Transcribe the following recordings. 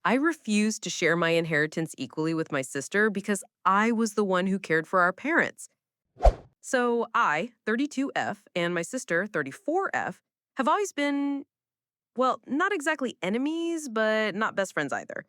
I refused to share my inheritance equally with my sister because I was the one who cared for our parents. So I, 32F, and my sister, 34F, have always been, well, not exactly enemies, but not best friends either.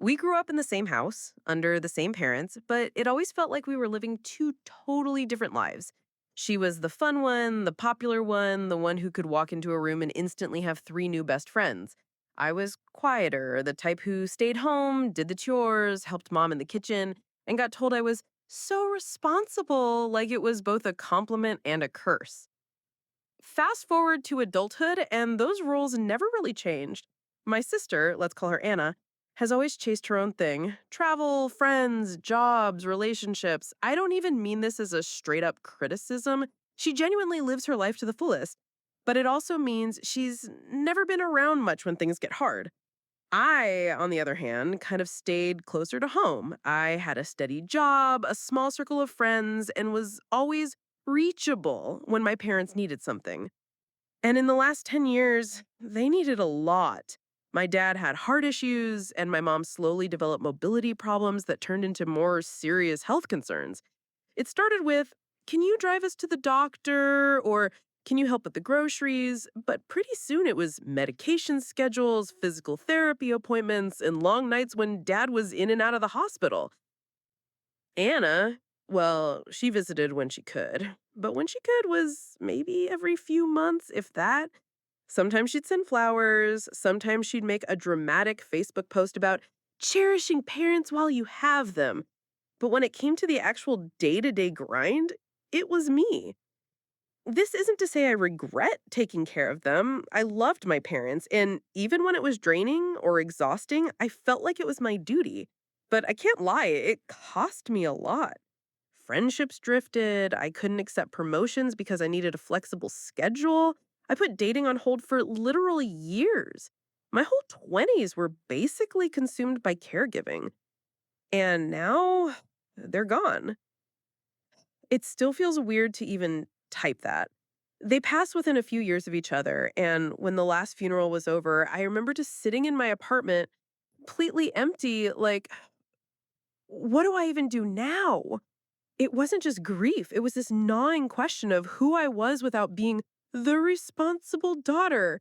We grew up in the same house, under the same parents, but it always felt like we were living two totally different lives. She was the fun one, the popular one, the one who could walk into a room and instantly have three new best friends. I was quieter, the type who stayed home, did the chores, helped mom in the kitchen, and got told I was so responsible, like it was both a compliment and a curse. Fast forward to adulthood, and those roles never really changed. My sister, let's call her Anna, has always chased her own thing: travel, friends, jobs, relationships. I don't even mean this as a straight up criticism. She genuinely lives her life to the fullest. But it also means she's never been around much when things get hard. I, on the other hand, kind of stayed closer to home. I had a steady job, a small circle of friends, and was always reachable when my parents needed something. And in the last 10 years, they needed a lot. My dad had heart issues, and my mom slowly developed mobility problems that turned into more serious health concerns. It started with, "Can you drive us to the doctor?" Or "Can you help with the groceries?" But pretty soon it was medication schedules, physical therapy appointments, and long nights when dad was in and out of the hospital. Anna, well, she visited when she could, but when she could was maybe every few months, if that. Sometimes she'd send flowers, sometimes she'd make a dramatic Facebook post about cherishing parents while you have them. But when it came to the actual day to day grind, it was me. This isn't to say I regret taking care of them. I loved my parents, and even when it was draining or exhausting, I felt like it was my duty. But I can't lie, it cost me a lot. Friendships drifted, I couldn't accept promotions because I needed a flexible schedule. I put dating on hold for literally years. My whole 20s were basically consumed by caregiving. And now they're gone. It still feels weird to even type that. They passed within a few years of each other, and when the last funeral was over, I remember just sitting in my apartment, completely empty, like, what do I even do now? It wasn't just grief, it was this gnawing question of who I was without being the responsible daughter.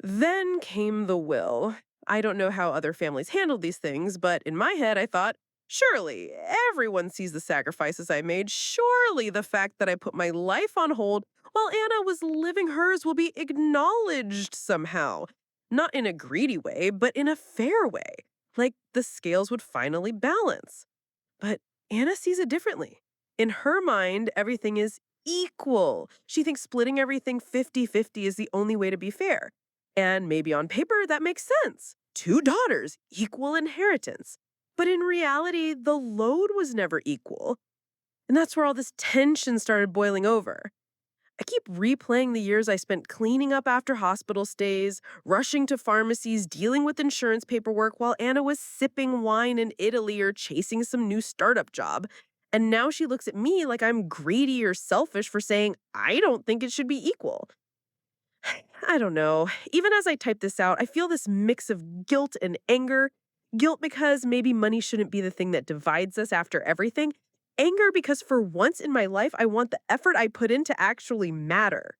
Then came the will. I don't know how other families handled these things, but in my head, I thought, surely everyone sees the sacrifices I made. Surely the fact that I put my life on hold while Anna was living hers will be acknowledged somehow. Not in a greedy way, but in a fair way. Like the scales would finally balance. But Anna sees it differently. In her mind, everything is equal. She thinks splitting everything 50-50 is the only way to be fair. And maybe on paper, that makes sense. Two daughters, equal inheritance. But in reality, the load was never equal. And that's where all this tension started boiling over. I keep replaying the years I spent cleaning up after hospital stays, rushing to pharmacies, dealing with insurance paperwork while Anna was sipping wine in Italy or chasing some new startup job. And now she looks at me like I'm greedy or selfish for saying, I don't think it should be equal. I don't know. Even as I type this out, I feel this mix of guilt and anger. Guilt because maybe money shouldn't be the thing that divides us after everything. Anger because for once in my life, I want the effort I put in to actually matter.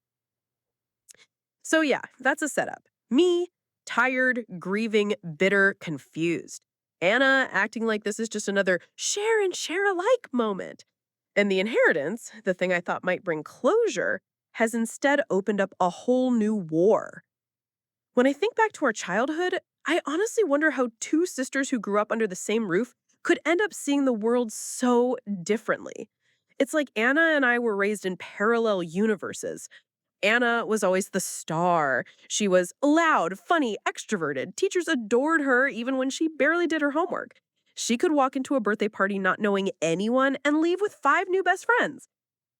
So, yeah, that's a setup. Me, tired, grieving, bitter, confused. Anna acting like this is just another share and share alike moment. And the inheritance, the thing I thought might bring closure, has instead opened up a whole new war. When I think back to our childhood, I honestly wonder how two sisters who grew up under the same roof could end up seeing the world so differently. It's like Anna and I were raised in parallel universes. Anna was always the star. She was loud, funny, extroverted. Teachers adored her even when she barely did her homework. She could walk into a birthday party not knowing anyone and leave with five new best friends.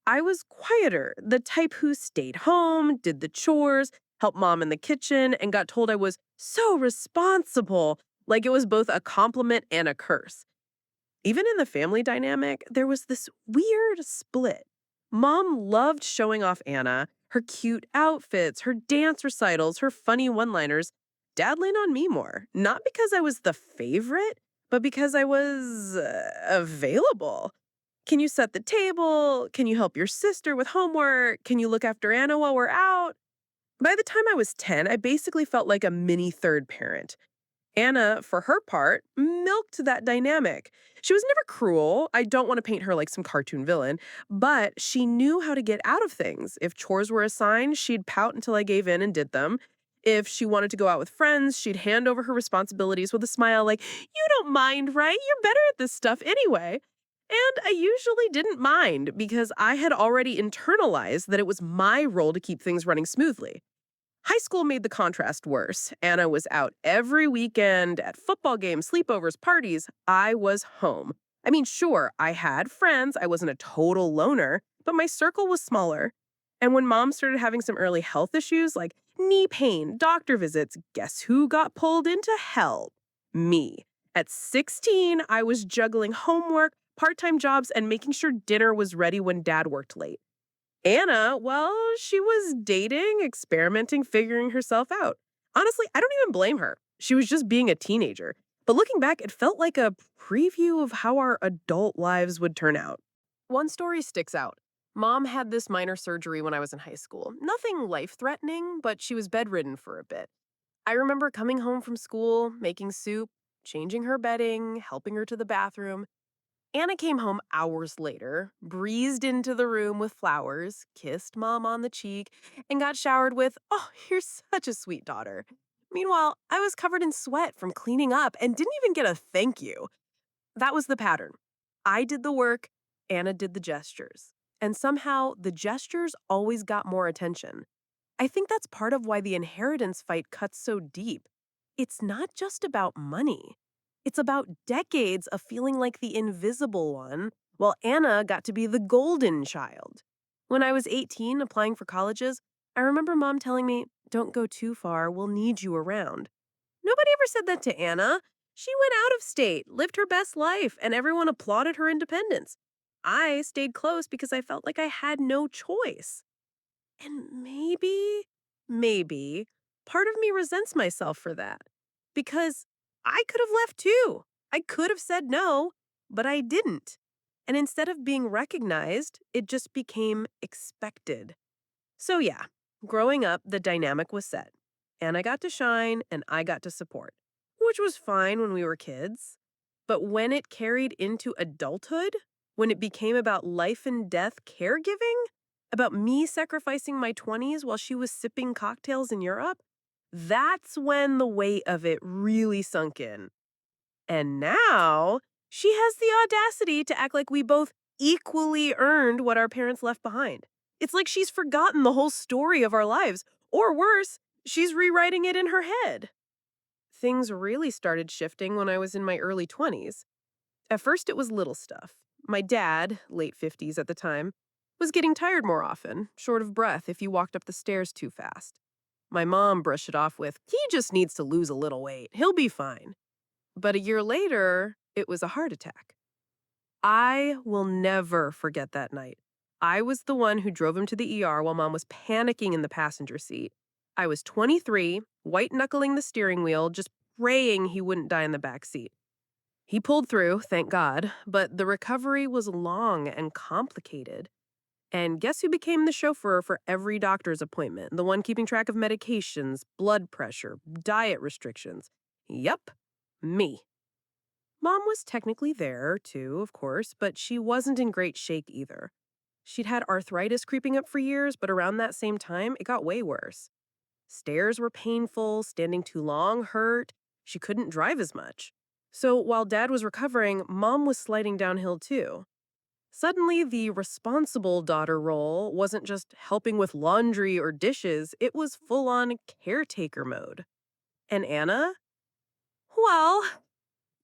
I was quieter, the type who stayed home, did the chores, helped mom in the kitchen, and got told I was so responsible, like it was both a compliment and a curse. Even in the family dynamic, there was this weird split. Mom loved showing off Anna, her cute outfits, her dance recitals, her funny one liners. Dad leaned on me more, not because I was the favorite, but because I was available. Can you set the table? Can you help your sister with homework? Can you look after Anna while we're out? By the time I was 10, I basically felt like a mini third parent. Anna, for her part, milked that dynamic. She was never cruel. I don't want to paint her like some cartoon villain, but she knew how to get out of things. If chores were assigned, she'd pout until I gave in and did them. If she wanted to go out with friends, she'd hand over her responsibilities with a smile like, "You don't mind, right? You're better at this stuff anyway." And I usually didn't mind because I had already internalized that it was my role to keep things running smoothly. High school made the contrast worse. Anna was out every weekend at football games, sleepovers, parties. I was home. I mean, sure, I had friends. I wasn't a total loner, but my circle was smaller. And when mom started having some early health issues like knee pain, doctor visits, guess who got pulled into hell? Me. At 16, I was juggling homework, part time jobs, and making sure dinner was ready when dad worked late. Anna, well, she was dating, experimenting, figuring herself out. Honestly, I don't even blame her. She was just being a teenager. But looking back, it felt like a preview of how our adult lives would turn out. One story sticks out. Mom had this minor surgery when I was in high school. Nothing life threatening, but she was bedridden for a bit. I remember coming home from school, making soup, changing her bedding, helping her to the bathroom. Anna came home hours later, breezed into the room with flowers, kissed mom on the cheek, and got showered with, "Oh, you're such a sweet daughter." Meanwhile, I was covered in sweat from cleaning up and didn't even get a thank you. That was the pattern. I did the work, Anna did the gestures. And somehow, the gestures always got more attention. I think that's part of why the inheritance fight cuts so deep. It's not just about money. It's about decades of feeling like the invisible one, while Anna got to be the golden child. When I was 18 applying for colleges, I remember mom telling me, "Don't go too far, we'll need you around." Nobody ever said that to Anna. She went out of state, lived her best life, and everyone applauded her independence. I stayed close because I felt like I had no choice. And maybe, part of me resents myself for that. Because I could have left too. I could have said no, but I didn't. And instead of being recognized, it just became expected. So, yeah, growing up, the dynamic was set. And I got to shine and I got to support, which was fine when we were kids. But when it carried into adulthood, when it became about life and death caregiving, about me sacrificing my 20s while she was sipping cocktails in Europe, that's when the weight of it really sunk in. And now she has the audacity to act like we both equally earned what our parents left behind. It's like she's forgotten the whole story of our lives, or worse, she's rewriting it in her head. Things really started shifting when I was in my early 20s. At first, it was little stuff. My dad, late 50s at the time, was getting tired more often, short of breath if you walked up the stairs too fast. My mom brushed it off with, "He just needs to lose a little weight. He'll be fine." But a year later, it was a heart attack. I will never forget that night. I was the one who drove him to the ER while mom was panicking in the passenger seat. I was 23, white knuckling the steering wheel, just praying he wouldn't die in the back seat. He pulled through, thank God, but the recovery was long and complicated. And guess who became the chauffeur for every doctor's appointment? The one keeping track of medications, blood pressure, diet restrictions. Yup, me. Mom was technically there, too, of course, but she wasn't in great shape either. She'd had arthritis creeping up for years, but around that same time, it got way worse. Stairs were painful, standing too long hurt, she couldn't drive as much. So while dad was recovering, mom was sliding downhill too. Suddenly, the responsible daughter role wasn't just helping with laundry or dishes, it was full on caretaker mode. And Anna? Well,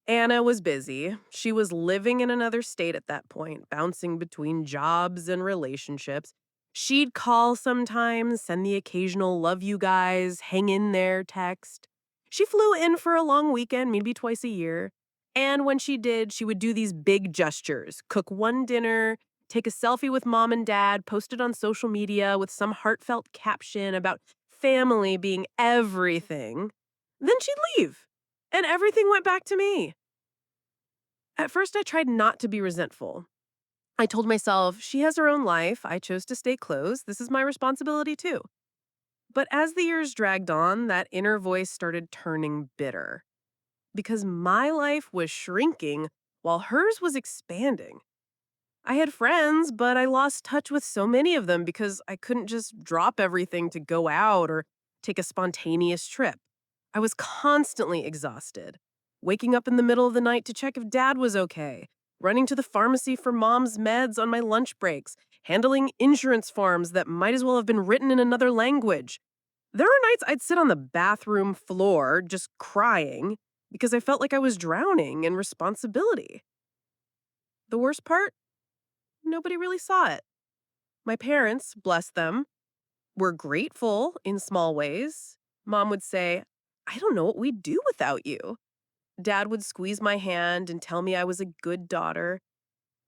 Anna was busy. She was living in another state at that point, bouncing between jobs and relationships. She'd call sometimes, send the occasional love you guys, hang in there text. She flew in for a long weekend, maybe twice a year. And when she did, she would do these big gestures, cook one dinner, take a selfie with mom and dad, post it on social media with some heartfelt caption about family being everything. Then she'd leave, and everything went back to me. At first, I tried not to be resentful. I told myself, she has her own life. I chose to stay close. This is my responsibility too. But as the years dragged on, that inner voice started turning bitter because my life was shrinking while hers was expanding. I had friends, but I lost touch with so many of them because I couldn't just drop everything to go out or take a spontaneous trip. I was constantly exhausted, waking up in the middle of the night to check if dad was okay, running to the pharmacy for mom's meds on my lunch breaks, handling insurance forms that might as well have been written in another language. There were nights I'd sit on the bathroom floor just crying because I felt like I was drowning in responsibility. The worst part? Nobody really saw it. My parents, bless them, were grateful in small ways. Mom would say, I don't know what we'd do without you. Dad would squeeze my hand and tell me I was a good daughter.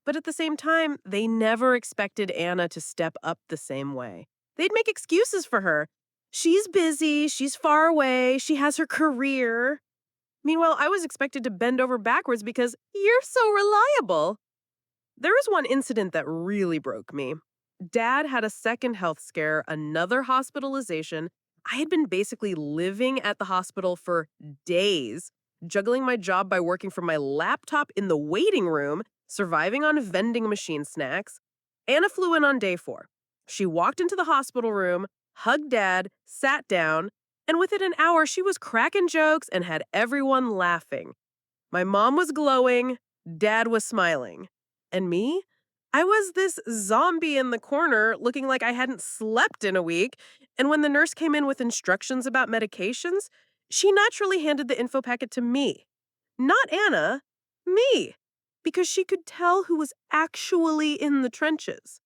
But at the same time, they never expected Anna to step up the same way. They'd make excuses for her. She's busy, she's far away, she has her career. Meanwhile, I was expected to bend over backwards because you're so reliable. There was one incident that really broke me. Dad had a second health scare, another hospitalization. I had been basically living at the hospital for days, juggling my job by working from my laptop in the waiting room, surviving on vending machine snacks. Anna flew in on day 4. She walked into the hospital room, hugged Dad, sat down, and within an hour, she was cracking jokes and had everyone laughing. My mom was glowing, Dad was smiling. And me? I was this zombie in the corner looking like I hadn't slept in a week. And when the nurse came in with instructions about medications, she naturally handed the info packet to me. Not Anna, me. Because she could tell who was actually in the trenches.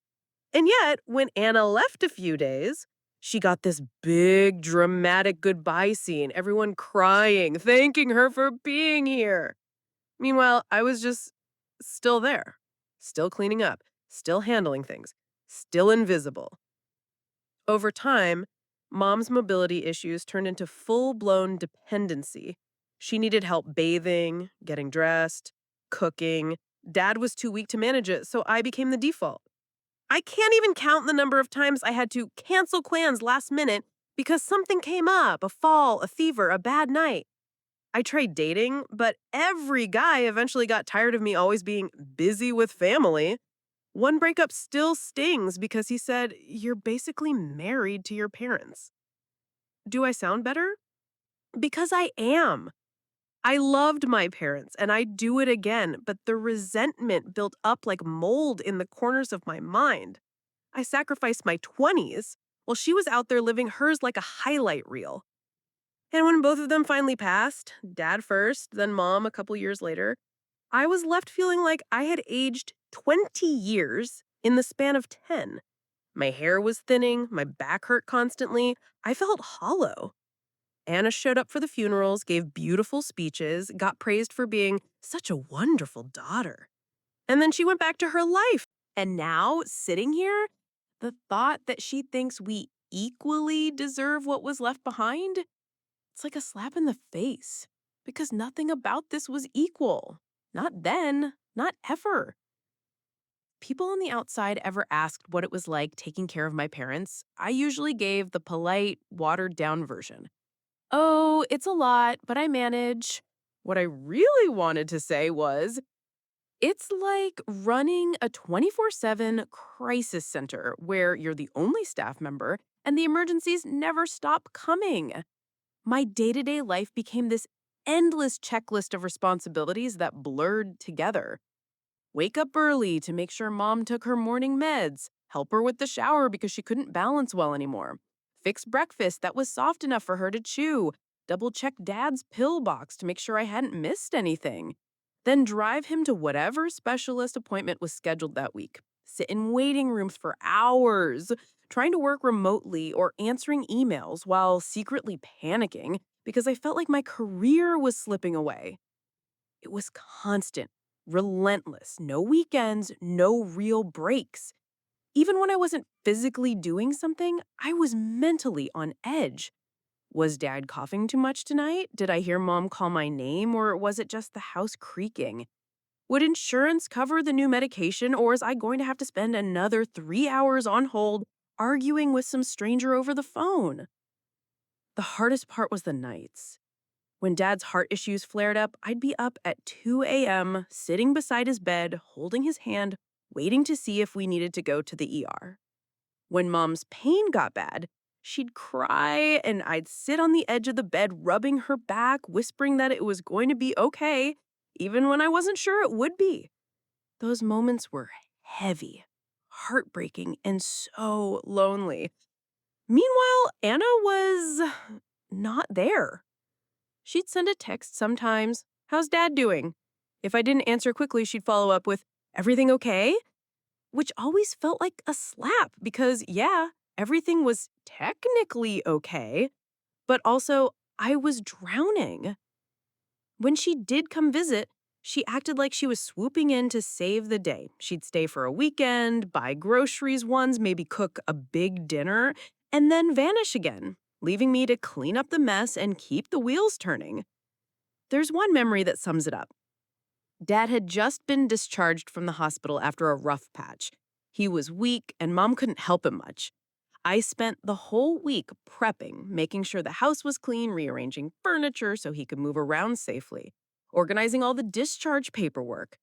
And yet, when Anna left a few days, she got this big, dramatic goodbye scene, everyone crying, thanking her for being here. Meanwhile, I was just still there, still cleaning up, still handling things, still invisible. Over time, mom's mobility issues turned into full blown dependency. She needed help bathing, getting dressed, cooking. Dad was too weak to manage it, so I became the default. I can't even count the number of times I had to cancel plans last minute because something came up, a fall, a fever, a bad night. I tried dating, but every guy eventually got tired of me always being busy with family. One breakup still stings because he said, You're basically married to your parents. Do I sound better? Because I am. I loved my parents and I'd do it again, but the resentment built up like mold in the corners of my mind. I sacrificed my 20s while she was out there living hers like a highlight reel. And when both of them finally passed, dad first, then mom a couple years later, I was left feeling like I had aged 20 years in the span of 10. My hair was thinning, my back hurt constantly. I felt hollow. Anna showed up for the funerals, gave beautiful speeches, got praised for being such a wonderful daughter. And then she went back to her life. And now, sitting here, the thought that she thinks we equally deserve what was left behind, it's like a slap in the face. Because nothing about this was equal. Not then, not ever. People on the outside ever asked what it was like taking care of my parents, I usually gave the polite, watered down version. Oh, it's a lot, but I manage. What I really wanted to say was, it's like running a 24/7 crisis center where you're the only staff member and the emergencies never stop coming. My day to day life became this endless checklist of responsibilities that blurred together. Wake up early to make sure mom took her morning meds, help her with the shower because she couldn't balance well anymore, fix breakfast that was soft enough for her to chew, double check dad's pill box to make sure I hadn't missed anything, then drive him to whatever specialist appointment was scheduled that week, sit in waiting rooms for hours, trying to work remotely or answering emails while secretly panicking because I felt like my career was slipping away. It was constant, relentless, no weekends, no real breaks. Even when I wasn't physically doing something, I was mentally on edge. Was Dad coughing too much tonight? Did I hear Mom call my name, or was it just the house creaking? Would insurance cover the new medication, or is I going to have to spend another 3 hours on hold arguing with some stranger over the phone? The hardest part was the nights. When Dad's heart issues flared up, I'd be up at 2 a.m., sitting beside his bed, holding his hand, waiting to see if we needed to go to the ER. When Mom's pain got bad, she'd cry and I'd sit on the edge of the bed, rubbing her back, whispering that it was going to be okay, even when I wasn't sure it would be. Those moments were heavy, heartbreaking, and so lonely. Meanwhile, Anna was not there. She'd send a text sometimes, "How's Dad doing?" If I didn't answer quickly, she'd follow up with, "Everything okay?" Which always felt like a slap because, yeah, everything was technically okay, but also I was drowning. When she did come visit, she acted like she was swooping in to save the day. She'd stay for a weekend, buy groceries once, maybe cook a big dinner, and then vanish again, leaving me to clean up the mess and keep the wheels turning. There's one memory that sums it up. Dad had just been discharged from the hospital after a rough patch. He was weak, and Mom couldn't help him much. I spent the whole week prepping, making sure the house was clean, rearranging furniture so he could move around safely, organizing all the discharge paperwork.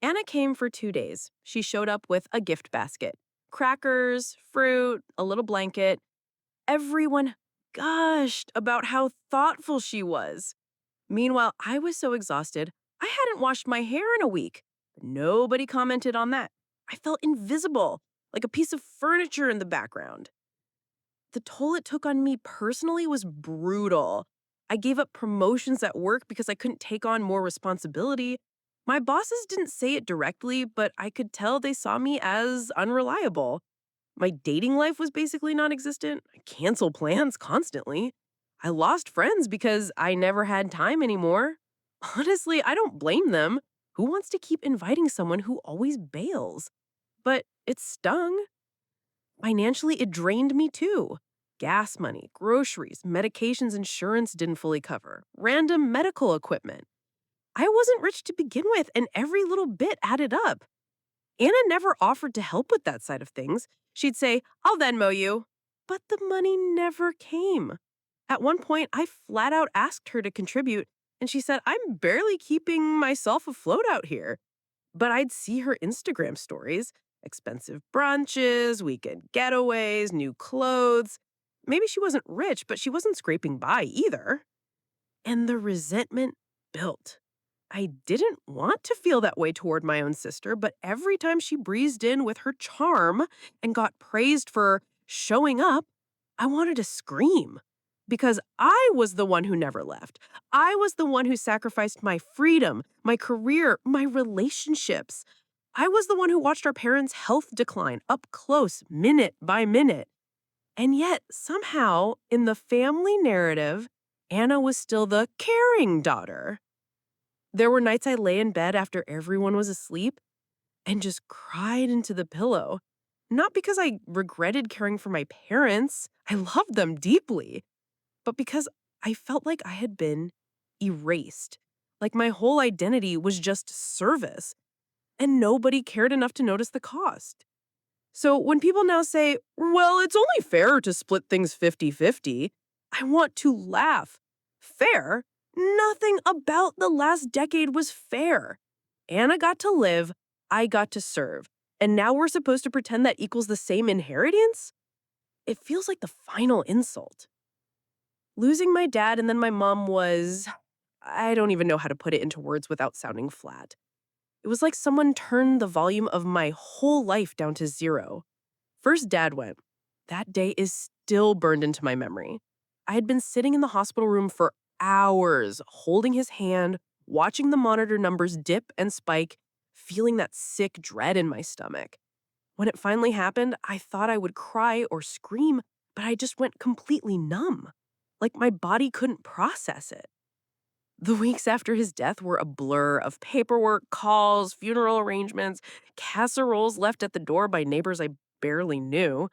Anna came for 2 days. She showed up with a gift basket, crackers, fruit, a little blanket. Everyone gushed about how thoughtful she was. Meanwhile, I was so exhausted, I hadn't washed my hair in a week. Nobody commented on that. I felt invisible, like a piece of furniture in the background. The toll it took on me personally was brutal. I gave up promotions at work because I couldn't take on more responsibility. My bosses didn't say it directly, but I could tell they saw me as unreliable. My dating life was basically non existent. I canceled plans constantly. I lost friends because I never had time anymore. Honestly, I don't blame them. Who wants to keep inviting someone who always bails? But it stung. Financially, it drained me too. Gas money, groceries, medications insurance didn't fully cover, random medical equipment. I wasn't rich to begin with, and every little bit added up. Anna never offered to help with that side of things. She'd say, "I'll Venmo you." But the money never came. At one point, I flat out asked her to contribute, and she said, "I'm barely keeping myself afloat out here." But I'd see her Instagram stories, expensive brunches, weekend getaways, new clothes. Maybe she wasn't rich, but she wasn't scraping by either. And the resentment built. I didn't want to feel that way toward my own sister, but every time she breezed in with her charm and got praised for showing up, I wanted to scream. Because I was the one who never left. I was the one who sacrificed my freedom, my career, my relationships. I was the one who watched our parents' health decline up close, minute by minute. And yet, somehow, in the family narrative, Anna was still the caring daughter. There were nights I lay in bed after everyone was asleep and just cried into the pillow. Not because I regretted caring for my parents, I loved them deeply, but because I felt like I had been erased. Like my whole identity was just service, and nobody cared enough to notice the cost. So when people now say, "Well, it's only fair to split things 50-50, I want to laugh. Fair? Nothing about the last decade was fair. Anna got to live, I got to serve. And now we're supposed to pretend that equals the same inheritance? It feels like the final insult. Losing my dad and then my mom was, I don't even know how to put it into words without sounding flat. It was like someone turned the volume of my whole life down to zero. First, Dad went. That day is still burned into my memory. I had been sitting in the hospital room for hours, holding his hand, watching the monitor numbers dip and spike, feeling that sick dread in my stomach. When it finally happened, I thought I would cry or scream, but I just went completely numb. Like my body couldn't process it. The weeks after his death were a blur of paperwork, calls, funeral arrangements, casseroles left at the door by neighbors I barely knew.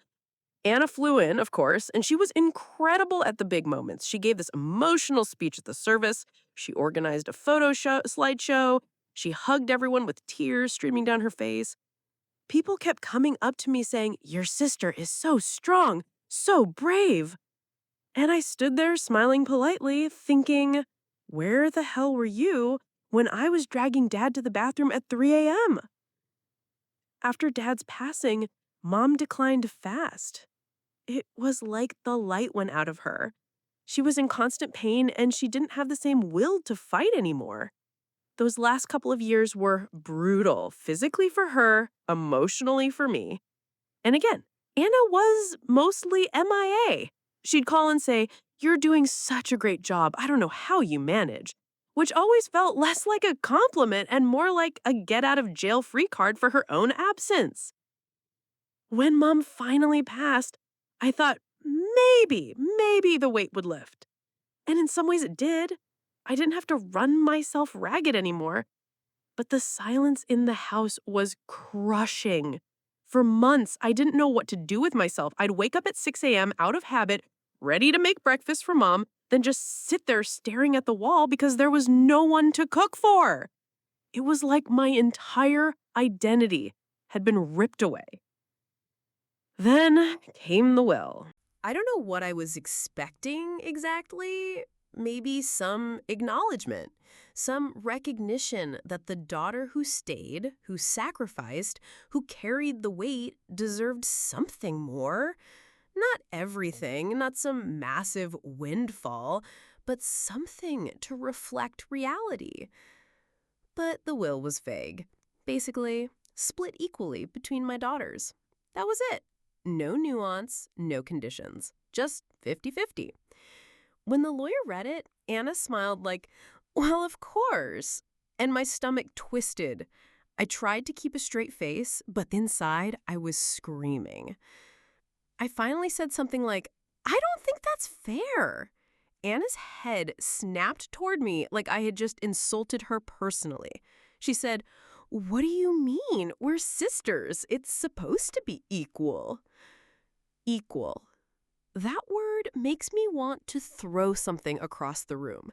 Anna flew in, of course, and she was incredible at the big moments. She gave this emotional speech at the service. She organized a slideshow. She hugged everyone with tears streaming down her face. People kept coming up to me saying, "Your sister is so strong, so brave." And I stood there smiling politely, thinking, where the hell were you when I was dragging Dad to the bathroom at 3 a.m.? After Dad's passing, Mom declined fast. It was like the light went out of her. She was in constant pain and she didn't have the same will to fight anymore. Those last couple of years were brutal, physically for her, emotionally for me. And again, Anna was mostly MIA. She'd call and say, "You're doing such a great job. I don't know how you manage," which always felt less like a compliment and more like a get out of jail free card for her own absence. When Mom finally passed, I thought maybe the weight would lift. And in some ways it did. I didn't have to run myself ragged anymore. But the silence in the house was crushing. For months, I didn't know what to do with myself. I'd wake up at 6 a.m. out of habit, ready to make breakfast for Mom, then just sit there staring at the wall because there was no one to cook for. It was like my entire identity had been ripped away. Then came the will. I don't know what I was expecting exactly. Maybe some acknowledgement, some recognition that the daughter who stayed, who sacrificed, who carried the weight deserved something more. Not everything, not some massive windfall, but something to reflect reality. But the will was vague. Basically, split equally between my daughters. That was it. No nuance, no conditions. Just 50-50. When the lawyer read it, Anna smiled like, "Well, of course." And my stomach twisted. I tried to keep a straight face, but inside I was screaming. I finally said something like, "I don't think that's fair." Anna's head snapped toward me like I had just insulted her personally. She said, "What do you mean? We're sisters. It's supposed to be equal." Equal. That word makes me want to throw something across the room.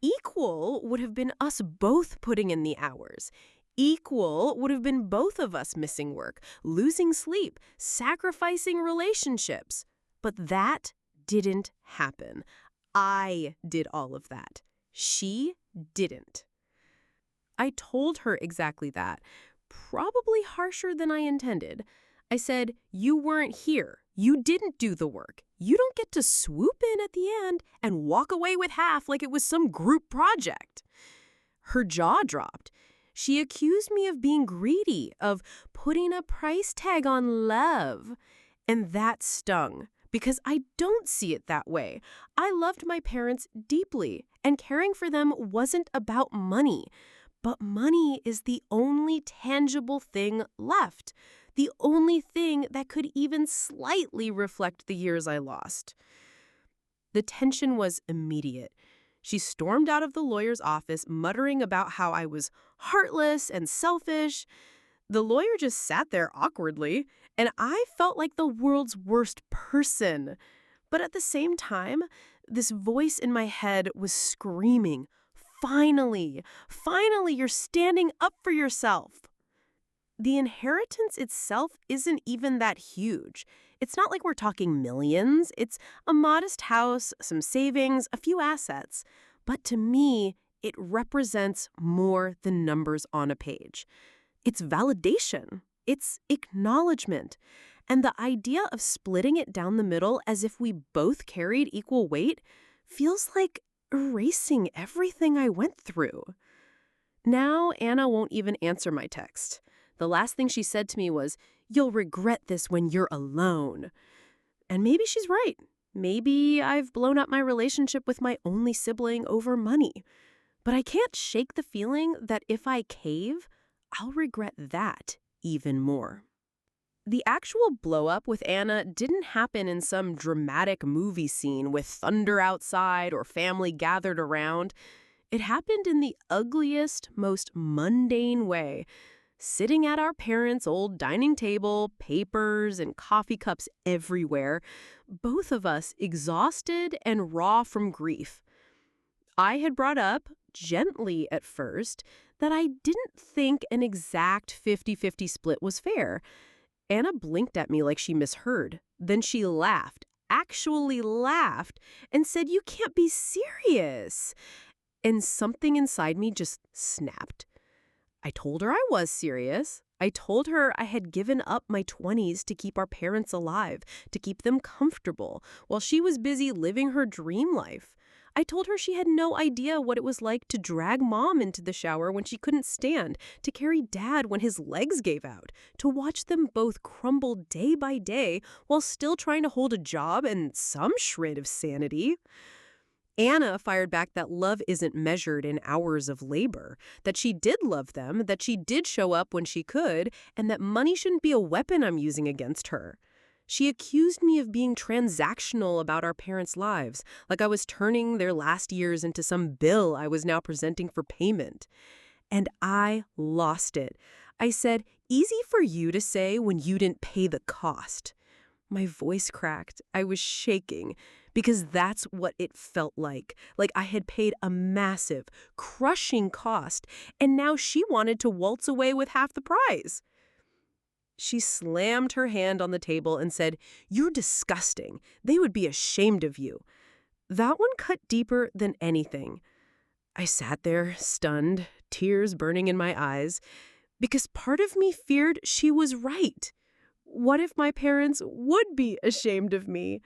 Equal would have been us both putting in the hours. Equal would have been both of us missing work, losing sleep, sacrificing relationships. But that didn't happen. I did all of that. She didn't. I told her exactly that, probably harsher than I intended. I said, "You weren't here. You didn't do the work. You don't get to swoop in at the end and walk away with half like it was some group project." Her jaw dropped. She accused me of being greedy, of putting a price tag on love. And that stung, because I don't see it that way. I loved my parents deeply, and caring for them wasn't about money. But money is the only tangible thing left. The only thing that could even slightly reflect the years I lost. The tension was immediate. She stormed out of the lawyer's office, muttering about how I was heartless and selfish. The lawyer just sat there awkwardly, and I felt like the world's worst person. But at the same time, this voice in my head was screaming, "Finally, finally, you're standing up for yourself." The inheritance itself isn't even that huge. It's not like we're talking millions. It's a modest house, some savings, a few assets. But to me, it represents more than numbers on a page. It's validation. It's acknowledgement. And the idea of splitting it down the middle as if we both carried equal weight feels like erasing everything I went through. Now, Anna won't even answer my text. The last thing she said to me was, "You'll regret this when you're alone." And maybe she's right. Maybe I've blown up my relationship with my only sibling over money. But I can't shake the feeling that if I cave, I'll regret that even more. The actual blow-up with Anna didn't happen in some dramatic movie scene with thunder outside or family gathered around. It happened in the ugliest, most mundane way. sitting at our parents' old dining table, papers and coffee cups everywhere, both of us exhausted and raw from grief. I had brought up, gently at first, that I didn't think an exact 50-50 split was fair. Anna blinked at me like she misheard. Then she laughed, actually laughed, and said, "You can't be serious." And something inside me just snapped. I told her I was serious. I told her I had given up my 20s to keep our parents alive, to keep them comfortable, while she was busy living her dream life. I told her she had no idea what it was like to drag mom into the shower when she couldn't stand, to carry dad when his legs gave out, to watch them both crumble day by day while still trying to hold a job and some shred of sanity. Anna fired back that love isn't measured in hours of labor, that she did love them, that she did show up when she could, and that money shouldn't be a weapon I'm using against her. She accused me of being transactional about our parents' lives, like I was turning their last years into some bill I was now presenting for payment. And I lost it. I said, "Easy for you to say when you didn't pay the cost." My voice cracked. I was shaking because that's what it felt like I had paid a massive, crushing cost, and now she wanted to waltz away with half the prize. She slammed her hand on the table and said, "You're disgusting. They would be ashamed of you." That one cut deeper than anything. I sat there, stunned, tears burning in my eyes, because part of me feared she was right. What if my parents would be ashamed of me?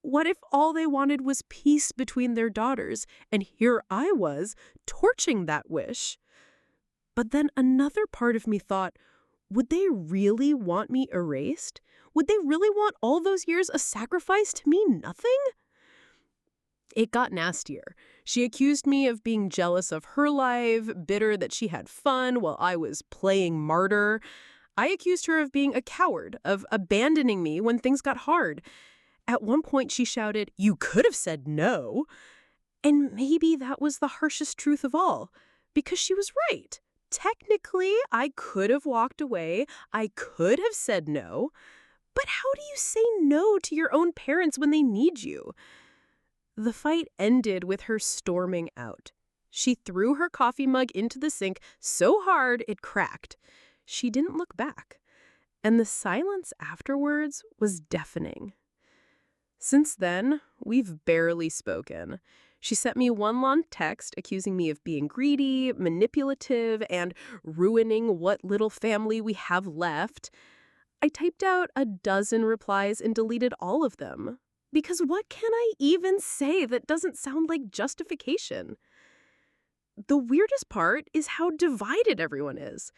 What if all they wanted was peace between their daughters, and here I was, torching that wish? But then another part of me thought, would they really want me erased? Would they really want all those years a sacrifice to mean nothing? It got nastier. She accused me of being jealous of her life, bitter that she had fun while I was playing martyr. I accused her of being a coward, of abandoning me when things got hard. At one point, she shouted, "You could have said no." And maybe that was the harshest truth of all, because she was right. Technically, I could have walked away. I could have said no. But how do you say no to your own parents when they need you? The fight ended with her storming out. She threw her coffee mug into the sink so hard it cracked. She didn't look back. And the silence afterwards was deafening. Since then, we've barely spoken. She sent me one long text accusing me of being greedy, manipulative, and ruining what little family we have left. I typed out a dozen replies and deleted all of them. Because what can I even say that doesn't sound like justification? The weirdest part is how divided everyone is.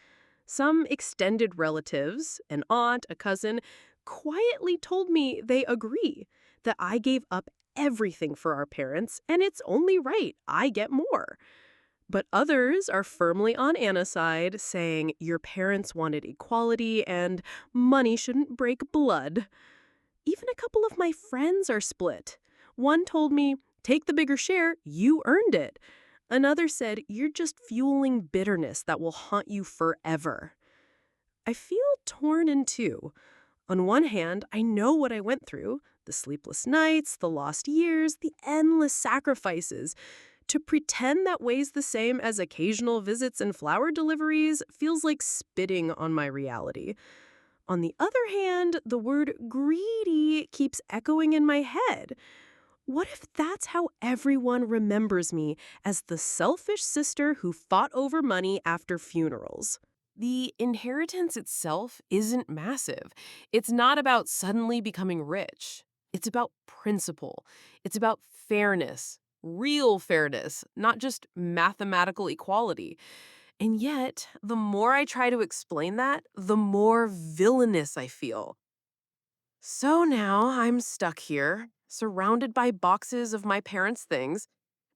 Some extended relatives, an aunt, a cousin, quietly told me they agree that I gave up everything for our parents, and it's only right I get more. But others are firmly on Anna's side, saying your parents wanted equality and money shouldn't break blood. Even a couple of my friends are split. One told me, "Take the bigger share, you earned it." Another said, "You're just fueling bitterness that will haunt you forever." I feel torn in two. On one hand, I know what I went through, the sleepless nights, the lost years, the endless sacrifices. To pretend that weighs the same as occasional visits and flower deliveries feels like spitting on my reality. On the other hand, the word greedy keeps echoing in my head. What if that's how everyone remembers me, as the selfish sister who fought over money after funerals? The inheritance itself isn't massive. It's not about suddenly becoming rich. It's about principle. It's about fairness, real fairness, not just mathematical equality. And yet, the more I try to explain that, the more villainous I feel. So now I'm stuck here, surrounded by boxes of my parents' things,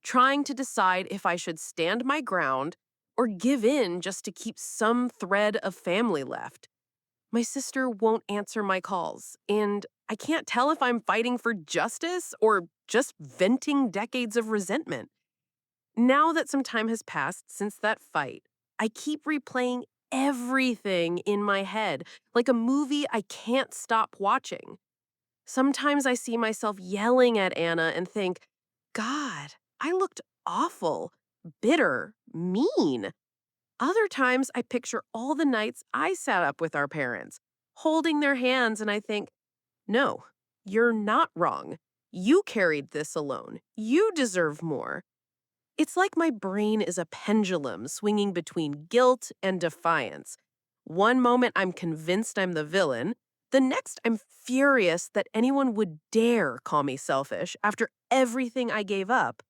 trying to decide if I should stand my ground or give in just to keep some thread of family left. My sister won't answer my calls, and I can't tell if I'm fighting for justice or just venting decades of resentment. Now that some time has passed since that fight, I keep replaying everything in my head, like a movie I can't stop watching. Sometimes I see myself yelling at Anna and think, God, I looked awful, bitter, mean. Other times I picture all the nights I sat up with our parents, holding their hands, and I think, no, you're not wrong. You carried this alone. You deserve more. It's like my brain is a pendulum swinging between guilt and defiance. One moment I'm convinced I'm the villain, the next I'm furious that anyone would dare call me selfish after everything I gave up.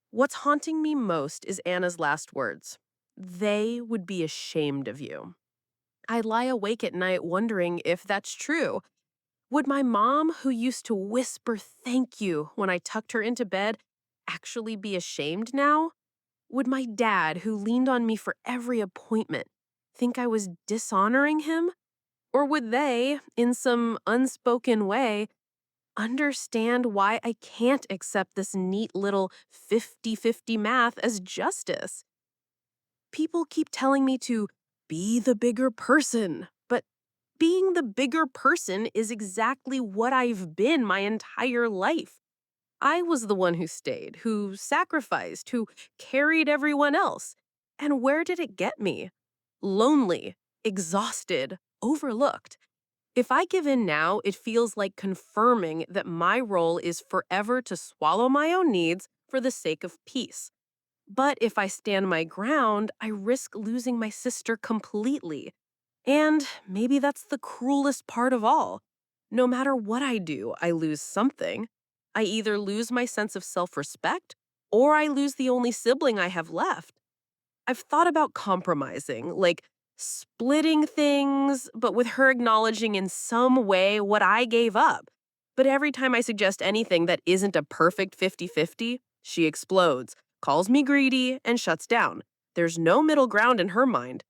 What's haunting me most is Anna's last words. They would be ashamed of you. I lie awake at night wondering if that's true. Would my mom, who used to whisper thank you when I tucked her into bed, actually be ashamed now? Would my dad, who leaned on me for every appointment, think I was dishonoring him? Or would they, in some unspoken way, understand why I can't accept this neat little 50-50 math as justice? People keep telling me to be the bigger person, but being the bigger person is exactly what I've been my entire life. I was the one who stayed, who sacrificed, who carried everyone else. And where did it get me? Lonely, exhausted, overlooked. If I give in now, it feels like confirming that my role is forever to swallow my own needs for the sake of peace. But if I stand my ground, I risk losing my sister completely. And maybe that's the cruelest part of all. No matter what I do, I lose something. I either lose my sense of self respect or I lose the only sibling I have left. I've thought about compromising, like splitting things, but with her acknowledging in some way what I gave up. But every time I suggest anything that isn't a perfect 50-50, she explodes, calls me greedy, and shuts down. There's no middle ground in her mind.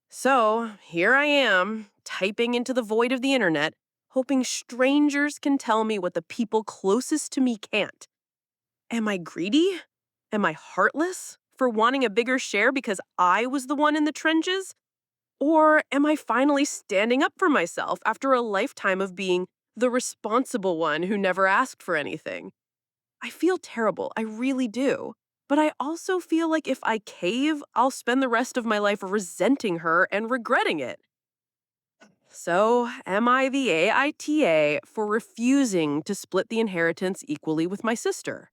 So here I am, typing into the void of the internet, hoping strangers can tell me what the people closest to me can't. Am I greedy? Am I heartless for wanting a bigger share because I was the one in the trenches? Or am I finally standing up for myself after a lifetime of being the responsible one who never asked for anything? I feel terrible, I really do. But I also feel like if I cave, I'll spend the rest of my life resenting her and regretting it. So, am I the AITA for refusing to split the inheritance equally with my sister?